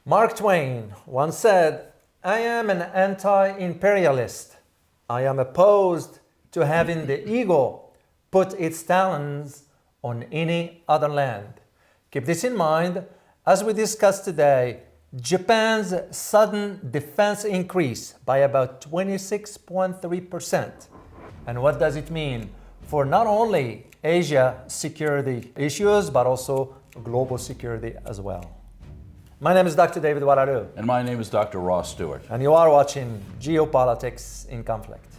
Mark Twain once said, "I am an anti-imperialist. I am opposed to having the eagle put its talons on any other land." Keep this in mind as we discuss today Japan's sudden defense increase by about 26.3%. And what does it mean for not only Asia security issues, but also global security as well? My name is Dr. David WWII. And my name is Dr. Ross Stewart. And you are watching Geopolitics in Conflict.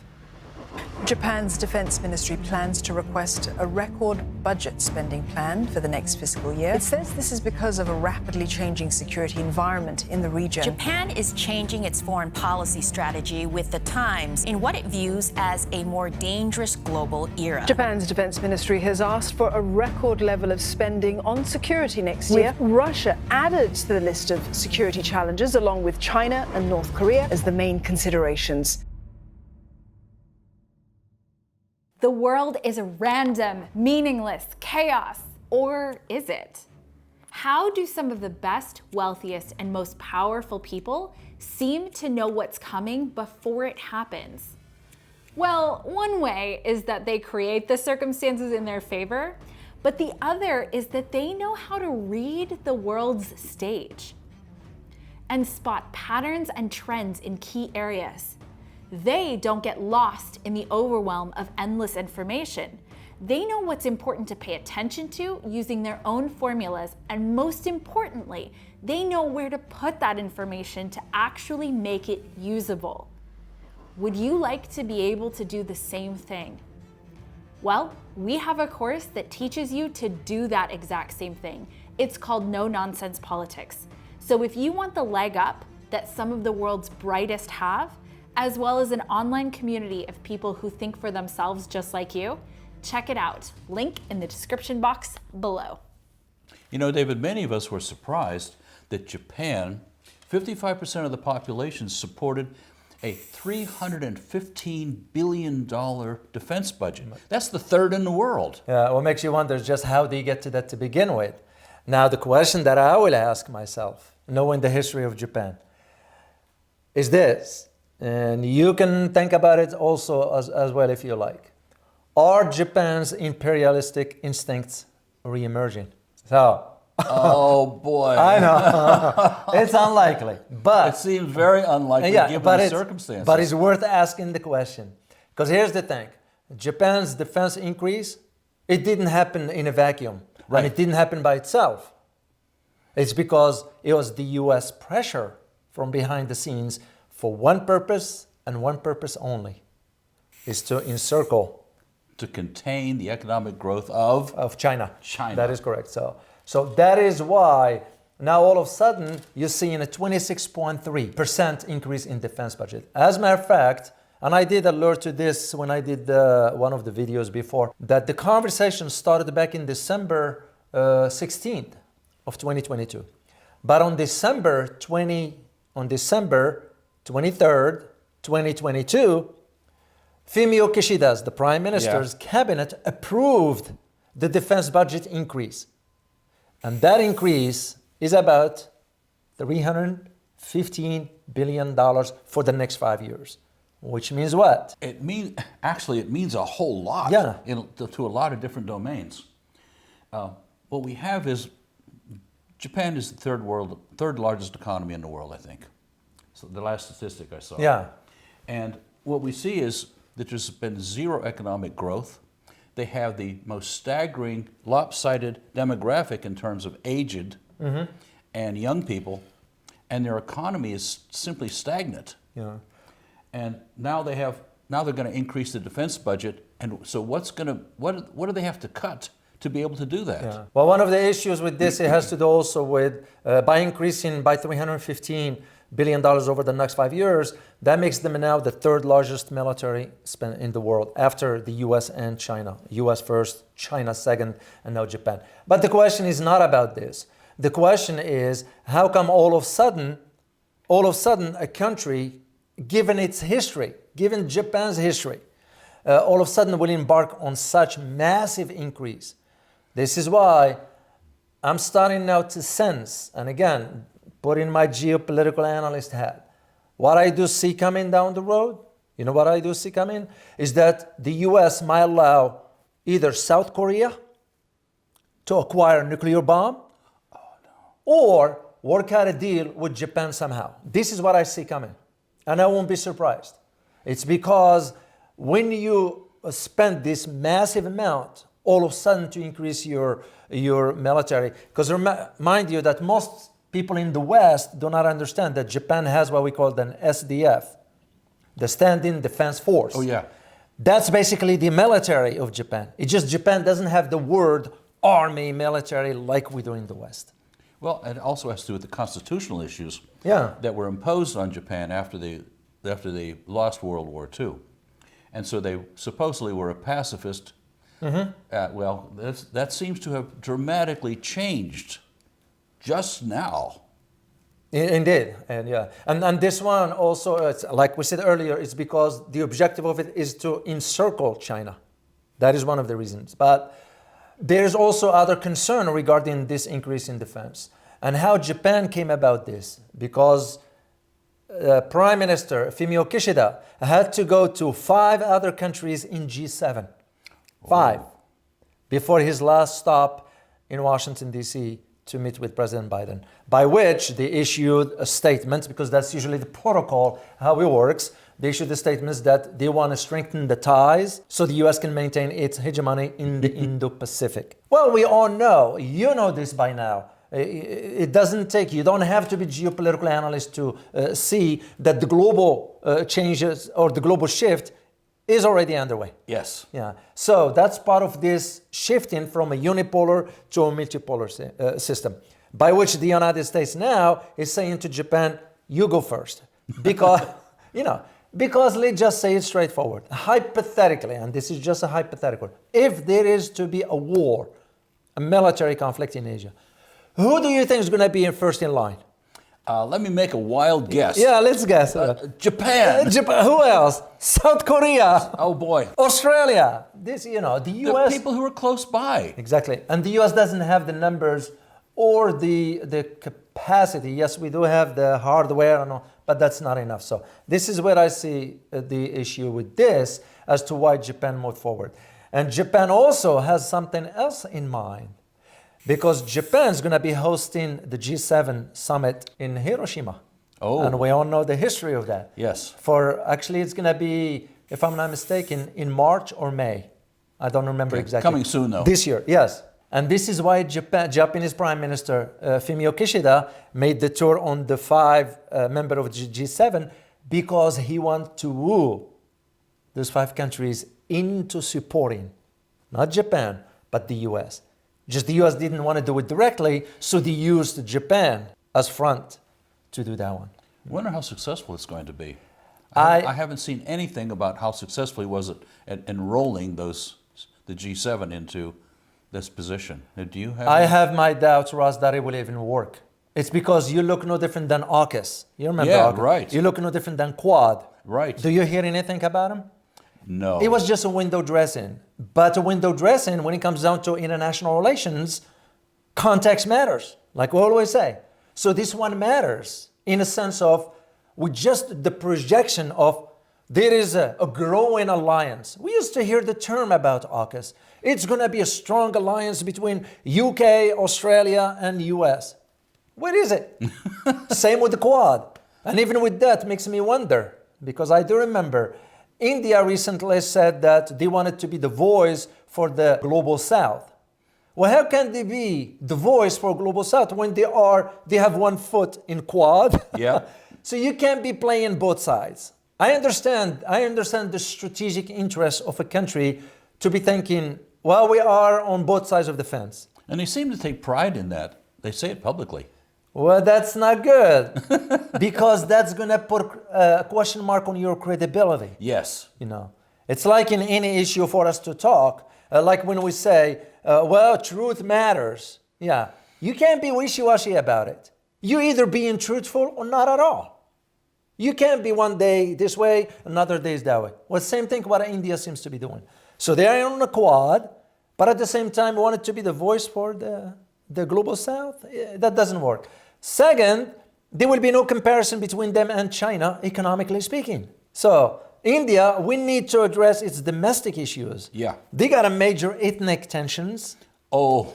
Japan's defense ministry plans to request a record budget spending plan for the next fiscal year. It says this is because of a rapidly changing security environment in the region. Japan is changing its foreign policy strategy with the times in what it views as a more dangerous global era. Japan's defense ministry has asked for a record level of spending on security next year, with Russia added to the list of security challenges along with China and North Korea as the main considerations. The world is a random, meaningless chaos, or is it? How do some of the best, wealthiest, and most powerful people seem to know what's coming before it happens? Well, one way is that they create the circumstances in their favor, but the other is that they know how to read the world's stage and spot patterns and trends in key areas. They don't get lost in the overwhelm of endless information. They know what's important to pay attention to using their own formulas, and most importantly, they know where to put that information to actually make it usable. Would you like to be able to do the same thing? Well, we have a course that teaches you to do that exact same thing. It's called No Nonsense Politics. So if you want the leg up that some of the world's brightest have, as well as an online community of people who think for themselves just like you, check it out. Link in the description box below. You know, David, many of us were surprised that Japan, 55% of the population, supported a $315 billion defense budget. That's the third in the world. Yeah, what makes you wonder is just how they get to that to begin with. Now, the question that I will ask myself, knowing the history of Japan, is this. And you can think about it also as well if you like. Are Japan's imperialistic instincts re-emerging? So, oh boy. I know. It's unlikely, but it seems very unlikely given the circumstances. But it's worth asking the question. Because here's the thing. Japan's defense increase, it didn't happen in a vacuum. Right. And it didn't happen by itself. It's because it was the US pressure from behind the scenes for one purpose and one purpose only, is to encircle. To contain the economic growth of China. China. That is correct. So that is why now all of a sudden you're seeing a 26.3% increase in defense budget. As a matter of fact, and I did alert to this when I did one of the videos before, that the conversation started back in December 16th of 2022. But on December 23rd, 2022, Fumio Kishida's, the Prime Minister's cabinet, approved the defense budget increase. And that increase is about $315 billion for the next 5 years. Which means what? It means a whole lot to a lot of different domains. What we have is Japan is the third largest economy in the world, I think. So the last statistic I saw. Yeah. And what we see is that there's been zero economic growth. They have the most staggering, lopsided demographic in terms of aged and young people, and their economy is simply stagnant. Yeah. And now they're going to increase the defense budget. And so what do they have to cut to be able to do that? Yeah. Well, one of the issues with this, it has to do also with by increasing by $315 billion over the next 5 years, that makes them now the third largest military spend in the world after the US and China. US first, China second, and now Japan. But the question is not about this. The question is, how come all of a sudden a country, given its history, given Japan's history, all of a sudden will embark on such massive increase? This is why I'm starting now to sense, and again, put in my geopolitical analyst hat, what I do see coming down the road, you know what I do see coming, is that the US might allow either South Korea to acquire a nuclear bomb, or work out a deal with Japan somehow. This is what I see coming, and I won't be surprised. It's because when you spend this massive amount, all of a sudden to increase your military, because mind you that most people in the West do not understand that Japan has what we call an SDF, the Stand-in Defense Force. Oh, yeah. That's basically the military of Japan. It's just Japan doesn't have the word army, military like we do in the West. Well, it also has to do with the constitutional issues Yeah. that were imposed on Japan after they lost World War II. And so they supposedly were a pacifist. Well, that seems to have dramatically changed just now. Indeed, and yeah, and this one also, it's, like we said earlier, it's because the objective of it is to encircle China. That is one of the reasons. But there's also other concern regarding this increase in defense and how Japan came about this, because Prime Minister Fumio Kishida had to go to 5 other countries in G7, 5, before his last stop in Washington, D.C., to meet with President Biden, by which they issued a statement, because that's usually the protocol, how it works. They issued the statements that they want to strengthen the ties so the U.S. can maintain its hegemony in the Indo-Pacific. Well, we all know, you know this by now. It doesn't take, you don't have to be a geopolitical analyst to see that the global changes or the global shift is already underway. Yes. Yeah. So that's part of this shifting from a unipolar to a multipolar system, by which the United States now is saying to Japan, you go first. Because, because let's just say it straightforward. Hypothetically, and this is just a hypothetical, if there is to be a war, a military conflict in Asia, who do you think is going to be first in line? Let me make a wild guess. Yeah, let's guess. Japan. Japan. Who else? South Korea. Oh boy. Australia. This, the The U.S. people who are close by. Exactly. And the U.S. doesn't have the numbers or the capacity. Yes, we do have the hardware, and all, but that's not enough. So this is where I see the issue with this as to why Japan moved forward. And Japan also has something else in mind, because Japan's going to be hosting the G7 summit in Hiroshima. Oh. And we all know the history of that. Yes. Actually, it's going to be, if I'm not mistaken, in March or May. I don't remember exactly. Coming soon, though. This year, yes. And this is why Japanese Prime Minister Fumio Kishida made the tour on the 5 member of G7, because he wants to woo those 5 countries into supporting, not Japan, but the US. Just the US didn't want to do it directly, so they used Japan as front to do that one. I wonder how successful it's going to be. I haven't seen anything about how successful he was at enrolling the G7 into this position. Do you have? I have my doubts, Ross, that it will even work. It's because you look no different than AUKUS. You remember AUKUS? Right. You look no different than Quad. Right. Do you hear anything about him? No. It was just a window dressing. But a window dressing, when it comes down to international relations, context matters, like we always say. So this one matters in a sense of, with just the projection of, there is a growing alliance. We used to hear the term about AUKUS. It's going to be a strong alliance between UK, Australia, and US. Where is it? Same with the Quad. And even with that, makes me wonder, because I do remember India recently said that they wanted to be the voice for the Global South. Well, how can they be the voice for Global South when they have one foot in Quad? Yeah. So you can't be playing both sides. I understand the strategic interest of a country to be thinking, well, we are on both sides of the fence. And they seem to take pride in that. They say it publicly. Well, that's not good, because that's going to put a question mark on your credibility. Yes. It's like in any issue for us to talk, like when we say, well, truth matters. Yeah, you can't be wishy-washy about it. You're either being truthful or not at all. You can't be one day this way, another day is that way. Well, same thing what India seems to be doing. So they are on the Quad, but at the same time wanted to be the voice for the Global South. That doesn't work. Second, there will be no comparison between them and China, economically speaking. So India, we need to address its domestic issues. Yeah. They got a major ethnic tensions. Oh,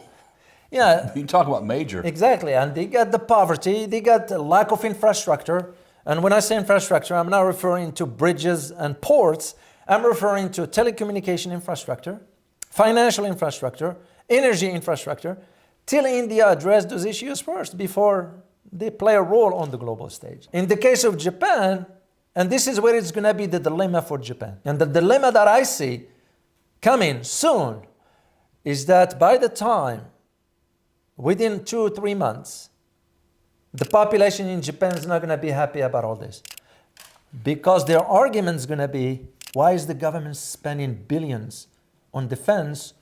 Yeah, you talk about major. exactly. And they got the poverty, they got the lack of infrastructure. And when I say infrastructure, I'm not referring to bridges and ports. I'm referring to telecommunication infrastructure, financial infrastructure, energy infrastructure, till India address those issues first before they play a role on the global stage. In the case of Japan, and this is where it's going to be the dilemma for Japan. And the dilemma that I see coming soon is that by the time, within 2 or 3 months, the population in Japan is not going to be happy about all this. Because their argument is going to be, why is the government spending billions on defense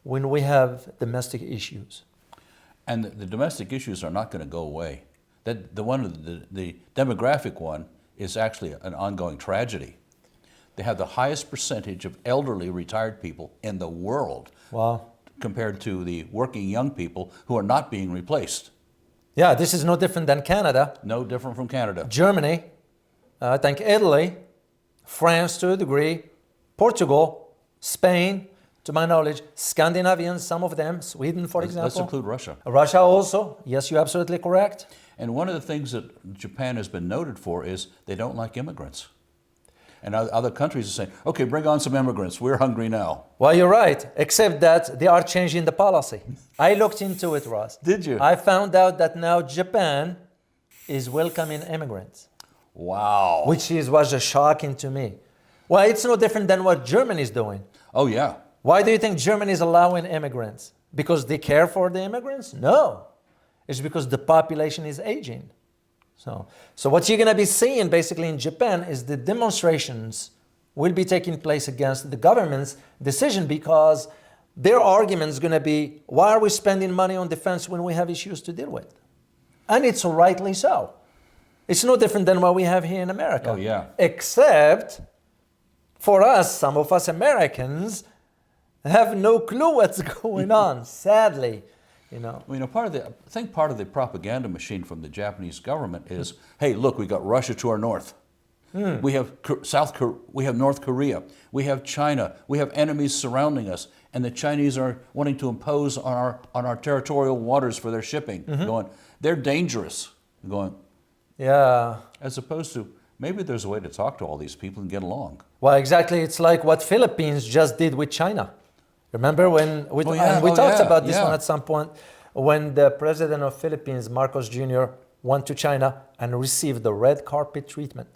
when we have domestic issues? And the domestic issues are not going to go away. That the demographic one is actually an ongoing tragedy. They have the highest percentage of elderly retired people in the world. Wow. Compared to the working young people who are not being replaced. Yeah, this is no different than Canada, No different from Canada. Germany, I think Italy, France to a degree, Portugal, Spain, to my knowledge, Scandinavians, some of them, Sweden, for example. Let's include Russia. Russia also. Yes, you're absolutely correct. And one of the things that Japan has been noted for is they don't like immigrants. And other countries are saying, okay, bring on some immigrants. We're hungry now. Well, you're right, except that they are changing the policy. I looked into it, Ross. Did you? I found out that now Japan is welcoming immigrants, Wow. was just shocking to me. Well, it's no different than what Germany is doing. Oh, yeah. Why do you think Germany is allowing immigrants? Because they care for the immigrants? No. It's because the population is aging. So what you're going to be seeing basically in Japan is the demonstrations will be taking place against the government's decision because their argument is going to be, why are we spending money on defense when we have issues to deal with? And it's rightly so. It's no different than what we have here in America. Oh, yeah. Except for us, some of us Americans have no clue what's going on, sadly. You know. I think part of the propaganda machine from the Japanese government is, hey, look, we got Russia to our north. We have we have North Korea. We have China. We have enemies surrounding us, and the Chinese are wanting to impose on our territorial waters for their shipping. Going, they're dangerous. Going, Yeah. as opposed to maybe there's a way to talk to all these people and get along. Well, exactly. It's like what Philippines just did with China. Remember when we talked about this one at some point, when the president of Philippines, Marcos Jr., went to China and received the red carpet treatment.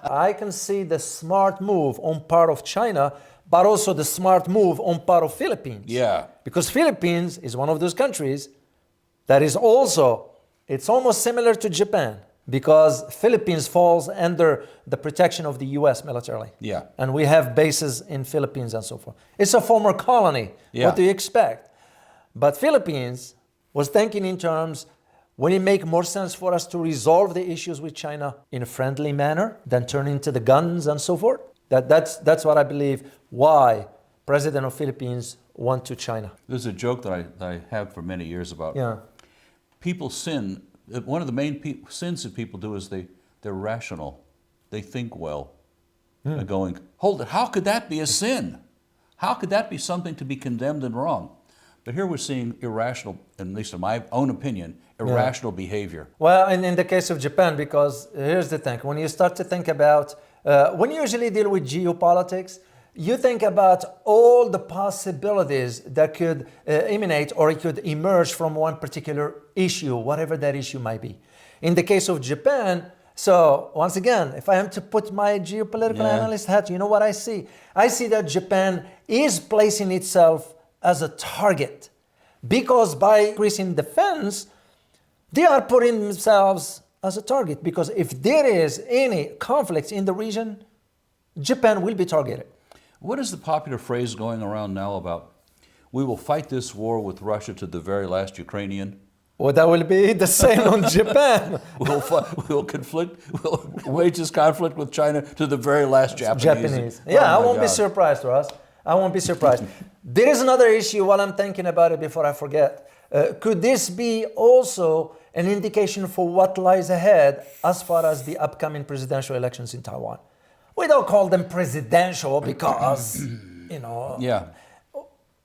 I can see the smart move on part of China, but also the smart move on part of Philippines. Yeah. Because Philippines is one of those countries that is also, it's almost similar to Japan, because Philippines falls under the protection of the US militarily. Yeah. And we have bases in Philippines and so forth. It's a former colony. Yeah. What do you expect? But Philippines was thinking in terms, will it make more sense for us to resolve the issues with China in a friendly manner than turning to the guns and so forth? That's what I believe why President of Philippines went to China. There's a joke that I have for many years about people sin. One of the main sins that people do is they're rational. They think well. They're going, hold it, how could that be a sin? How could that be something to be condemned and wrong? But here we're seeing irrational, at least in my own opinion, irrational behavior. Well, and in the case of Japan, because here's the thing, when you start to think about, when you usually deal with geopolitics, you think about all the possibilities that could emanate or it could emerge from one particular issue, whatever that issue might be. In the case of Japan, so once again, if I am to put my geopolitical analyst hat, you know what I see? I see that Japan is placing itself as a target because by increasing defense, they are putting themselves as a target because if there is any conflict in the region, Japan will be targeted. What is the popular phrase going around now about, we will fight this war with Russia to the very last Ukrainian? Well, that will be the same on Japan. We'll wage this conflict with China to the very last Japanese. Yeah, I won't be surprised, Ross. I won't be surprised. There is another issue while I'm thinking about it before I forget. Could this be also an indication for what lies ahead as far as the upcoming presidential elections in Taiwan. We don't call them presidential because, you know, Yeah.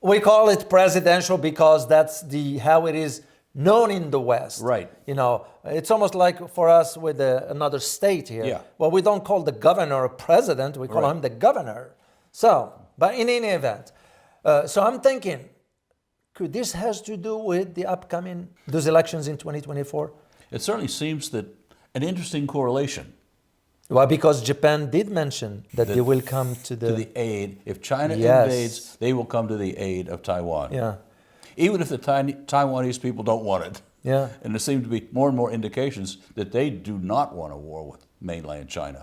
we call it presidential because that's how it is known in the West. Right. You know, it's almost like for us with another state here. Yeah. Well, we don't call the governor a president, we call Right. him the governor. So, but in any event, so I'm thinking, could this has to do with those elections in 2024? It certainly seems that an interesting correlation Well, because Japan did mention that they will come to to the aid. If China Yes. invades, they will come to the aid of Taiwan. Yeah, Even if the Taiwanese people don't want it. yeah. And there seem to be more and more indications that they do not want a war with mainland China.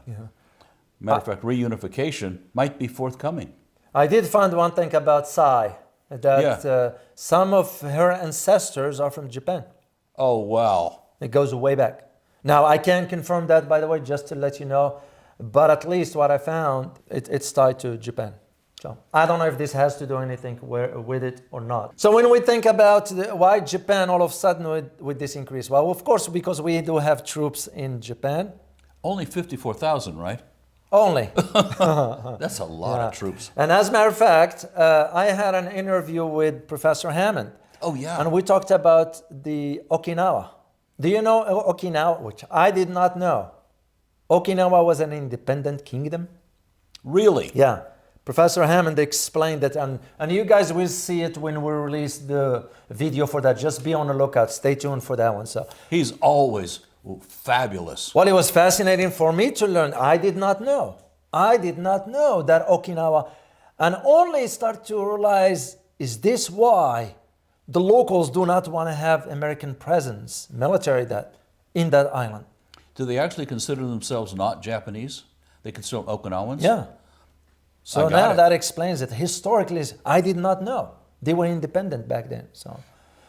Matter of fact, reunification might be forthcoming. I did find one thing about Tsai, that Yeah. some of her ancestors are from Japan. Oh, wow. It goes way back. Now, I can't confirm that, by the way, just to let you know, but at least what I found, it's tied to Japan. So I don't know if this has to do anything with it or not. So when we think about why Japan all of a sudden with this increase, well, of course, because we do have troops in Japan. Only 54,000, right? Only. That's a lot of troops. And as a matter of fact, I had an interview with Professor Hammond. Oh, yeah. And we talked about the Okinawa. Do you know Okinawa? Which I did not know. Okinawa was an independent kingdom. Really? Yeah. Professor Hammond explained that, and you guys will see it when we release the video for that. Just be on the lookout. Stay tuned for that one. So, He's always fabulous. well, it was fascinating for me to learn. I did not know. I did not know that Okinawa, and only start to realize, is this why the locals do not want to have American presence, military in that island? Do they actually consider themselves not Japanese? They consider Okinawans? Yeah. So I got now it. that explains it. Historically, I did not know. They were independent back then.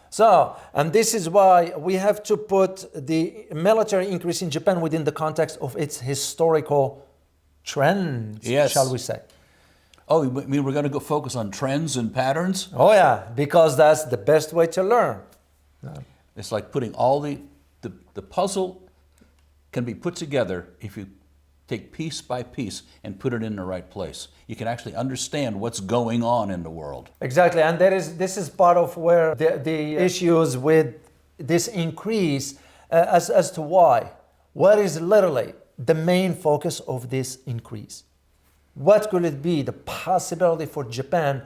So, and this is why we have to put the military increase in Japan within the context of its historical trends, Yes. shall we say. Oh, you mean we're going to go focus on trends and patterns? Oh yeah, because that's the best way to learn. It's like putting all the puzzle can be put together if you take piece by piece and put it in the right place. You can actually understand what's going on in the world. Exactly, and this is part of where the issues with this increase as to why. What is literally the main focus of this increase? What could it be? The possibility for Japan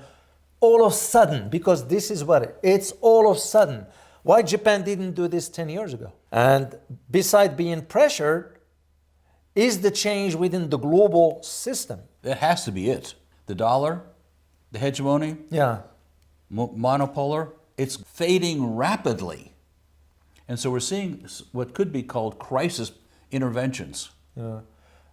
all of a sudden, because this is what it's all of a sudden. Why Japan didn't do this 10 years ago? And beside being pressured, is the change within the global system. That has to be it. The dollar, the hegemony, Yeah. monopolar, it's fading rapidly. And so we're seeing what could be called crisis interventions.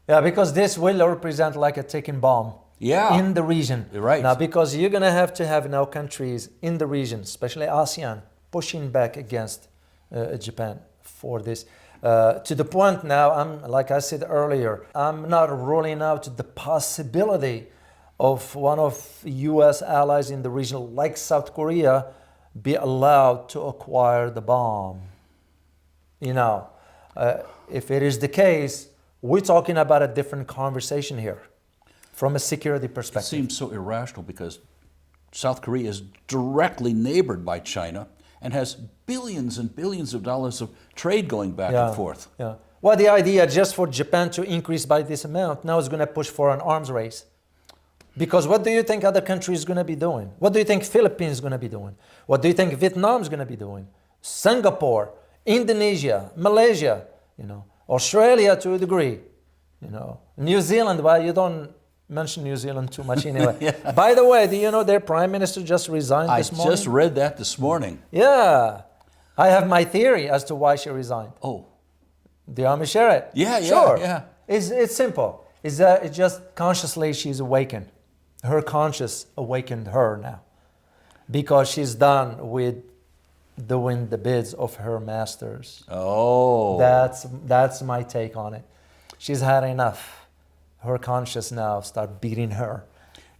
Yeah, because this will represent like a ticking bomb in the region. You're right. Now, because you're going to have now countries in the region, especially ASEAN, pushing back against Japan for this. To the point now, like I said earlier, I'm not ruling out the possibility of one of U.S. allies in the region, like South Korea, be allowed to acquire the bomb. You know, if it is the case, we're talking about a different conversation here from a security It perspective. seems so irrational because South Korea is directly neighbored by China and has billions and billions of dollars of trade going back and forth. Yeah. Well, the idea just for Japan to increase by this amount now is going to push for an arms race. Because what do you think other countries going to be doing? What do you think Philippines is going to be doing? What do you think Vietnam is going to be doing? Singapore, Indonesia, Malaysia, Australia to a degree, New Zealand. Well, you don't mention New Zealand too much anyway. Yeah. By the way, do you know their prime minister just resigned this morning? I just read that this morning. Yeah. I have my theory as to why she resigned. Oh. Do you want me to share it? Yeah, sure. yeah. It's simple. It's just consciously she's awakened. Her conscious awakened her now. Because she's done with doing the bids of her masters. Oh. That's my take on it. She's had enough. Her conscious now start beating her.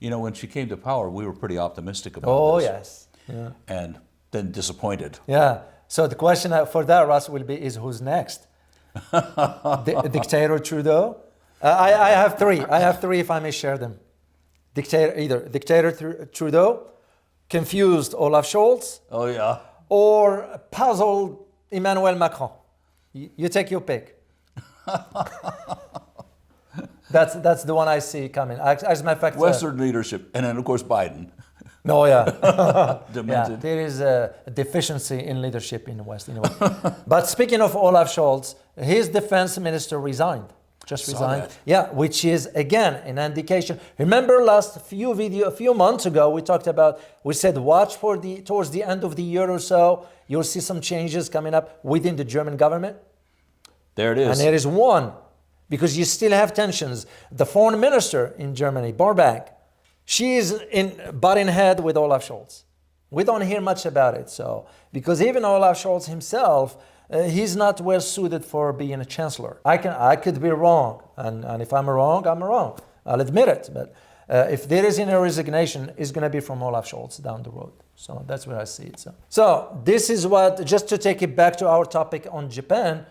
When she came to power, we were pretty optimistic about this. Oh, yes. Yeah. And then disappointed. Yeah. So the question for that, Ross, will be, is who's next? Dictator Trudeau? I have three. I have three if I may share them. Dictator Trudeau, confused Olaf Scholz, Oh, yeah. or puzzled Emmanuel Macron. You take your pick. That's the one I see coming. As a matter of fact, Western leadership. And then, of course, Biden. no, yeah. Yeah, Demented. there is a deficiency in leadership in the West. Anyway. But speaking of Olaf Scholz, his defense minister resigned. Just Saw resigned. that. Yeah, which is again an indication. Remember a few months ago, we said watch towards the end of the year or so, you'll see some changes coming up within the German government. There it is. And there is one, because you still have tensions. The foreign minister in Germany, Baerbock, she is butting head with Olaf Scholz. We don't hear much about it. So, because even Olaf Scholz himself, he's not well suited for being a chancellor. I could be wrong, and if I'm wrong, I'm wrong. I'll admit it. But if there is any resignation, it's going to be from Olaf Scholz down the road. So that's where I see it. So this is what, just to take it back to our topic on Japan,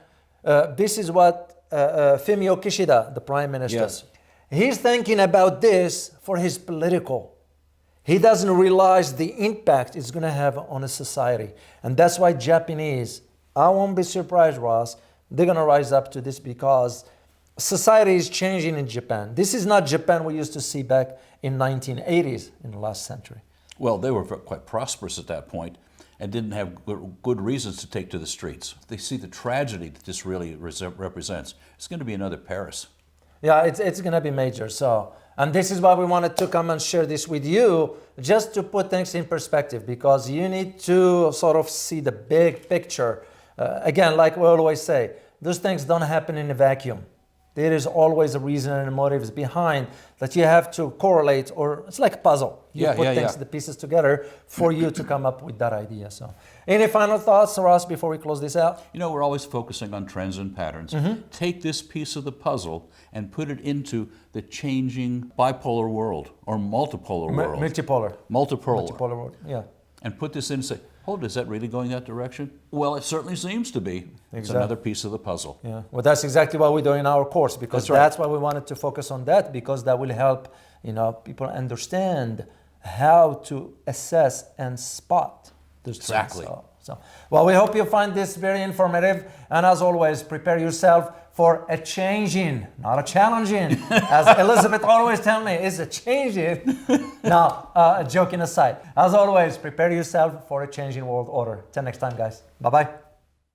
this is what Fumio Kishida, the prime minister, Yes. he's thinking about this for his political. He doesn't realize the impact it's going to have on a society. And that's why Japanese, I won't be surprised, Ross, they're going to rise up to this because society is changing in Japan. This is not Japan we used to see back in 1980s in the last century. Well, they were quite prosperous at that point and didn't have good reasons to take to the streets. They see the tragedy that this really represents. It's going to be another Paris. Yeah, it's going to be major. So, and this is why we wanted to come and share this with you, just to put things in perspective, because you need to sort of see the big picture. Again, like we always say, those things don't happen in a vacuum. There is always a reason and motives behind that you have to correlate, or it's like a puzzle. You put the pieces together for you to come up with that idea. So, any final thoughts, Ross, before we close this out? You know, we're always focusing on trends and patterns. Take this piece of the puzzle and put it into the changing bipolar world or multipolar world. Multipolar world, yeah. And put this in and say, oh, is that really going that direction? Well, it certainly seems to be. It's another piece of the puzzle. Yeah, well, that's exactly what we do in our course, because that's why we wanted to focus on that, because that will help, people understand how to assess and spot those trends. Exactly. Well, we hope you find this very informative, and as always, prepare yourself for a changing, not a challenging, as Elizabeth always tells me, it's a changing. Now, joking aside, as always, prepare yourself for a changing world order. Till next time, guys. Bye-bye.